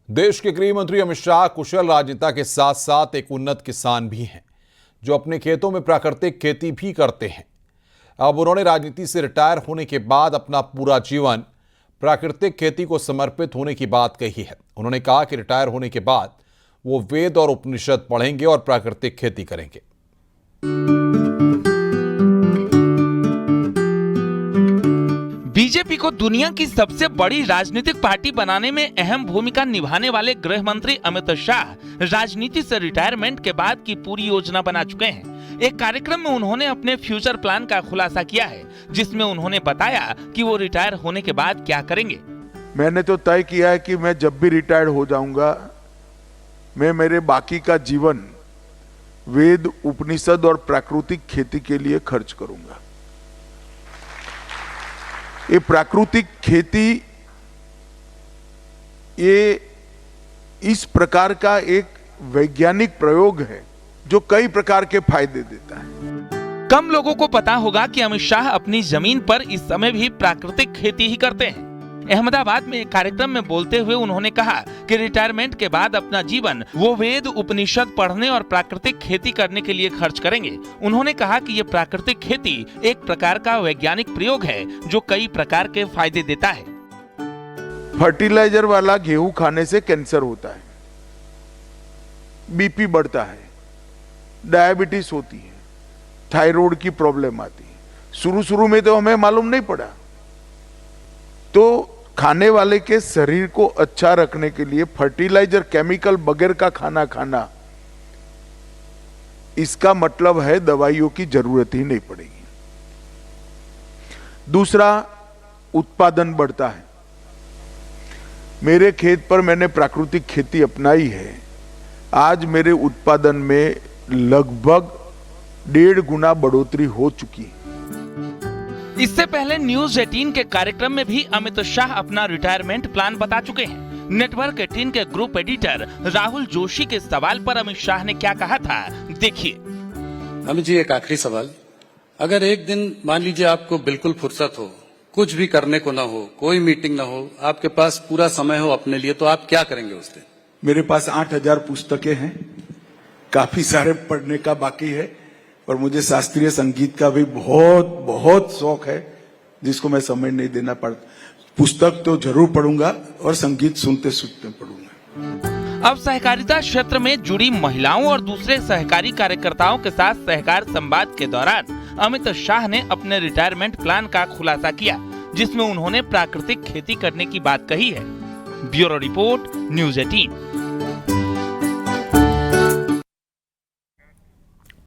देश के गृह मंत्री अमित शाह कुशल राजनेता के साथ साथ एक उन्नत किसान भी हैं, जो अपने खेतों में प्राकृतिक खेती भी करते हैं। अब उन्होंने राजनीति से रिटायर होने के बाद अपना पूरा जीवन प्राकृतिक खेती को समर्पित होने की बात कही है। उन्होंने कहा कि रिटायर होने के बाद वो वेद और उपनिषद पढ़ेंगे और प्राकृतिक खेती करेंगे। बीजेपी को दुनिया की सबसे बड़ी राजनीतिक पार्टी बनाने में अहम भूमिका निभाने वाले गृह मंत्री अमित शाह राजनीति से रिटायरमेंट के बाद की पूरी योजना बना चुके हैं। एक कार्यक्रम में उन्होंने अपने फ्यूचर प्लान का खुलासा किया है, जिसमें उन्होंने बताया कि वो रिटायर होने के बाद क्या करेंगे। मैंने तो तय किया है कि मैं जब भी रिटायर हो जाऊंगा, मैं मेरे बाकी का जीवन वेद, उपनिषद और प्राकृतिक खेती के लिए खर्च करूंगा। ये प्राकृतिक खेती ये इस प्रकार का एक वैज्ञानिक प्रयोग है जो कई प्रकार के फायदे देता है। कम लोगों को पता होगा कि अमित शाह अपनी जमीन पर इस समय भी प्राकृतिक खेती ही करते हैं। अहमदाबाद में एक कार्यक्रम में बोलते हुए उन्होंने कहा कि रिटायरमेंट के बाद अपना जीवन वो वेद, उपनिषद पढ़ने और प्राकृतिक खेती करने के लिए खर्च करेंगे। उन्होंने कहा कि ये प्राकृतिक खेती एक प्रकार का वैज्ञानिक प्रयोग है जो कई प्रकार के फायदे देता है। फर्टिलाइजर वाला गेहूं खाने से कैंसर होता है, बीपी बढ़ता है, डायबिटीज होती है, थायराइड की प्रॉब्लम आती है। शुरू में तो हमें मालूम नहीं पड़ा। तो खाने वाले के शरीर को अच्छा रखने के लिए फर्टिलाइजर, केमिकल बगैर का खाना खाना, इसका मतलब है दवाइयों की जरूरत ही नहीं पड़ेगी। दूसरा, उत्पादन बढ़ता है। मेरे खेत पर मैंने प्राकृतिक खेती अपनाई है। आज मेरे उत्पादन में लगभग 1.5 गुना बढ़ोतरी हो चुकी है। इससे पहले न्यूज 18 के कार्यक्रम में भी अमित शाह अपना रिटायरमेंट प्लान बता चुके हैं। नेटवर्क 18 के ग्रुप एडिटर राहुल जोशी के सवाल पर अमित शाह ने क्या कहा था, देखिए। अमित जी, एक आखिरी सवाल। अगर एक दिन मान लीजिए आपको बिल्कुल फुर्सत हो, कुछ भी करने को ना हो, कोई मीटिंग ना हो, आपके पास पूरा समय हो अपने लिए, तो आप क्या करेंगे उस दिन? मेरे पास 8000 पुस्तकें हैं, काफी सारे पढ़ने का बाकी है, और मुझे शास्त्रीय संगीत का भी बहुत शौक है, जिसको मैं समय नहीं देना पड़ता। पुस्तक तो जरूर पढ़ूंगा और संगीत सुनते सुनते पढ़ूंगा। अब सहकारिता क्षेत्र में जुड़ी महिलाओं और दूसरे सहकारी कार्यकर्ताओं के साथ सहकार संवाद के दौरान अमित शाह ने अपने रिटायरमेंट प्लान का खुलासा किया, जिसमें उन्होंने प्राकृतिक खेती करने की बात कही है। Bureau report, news 18।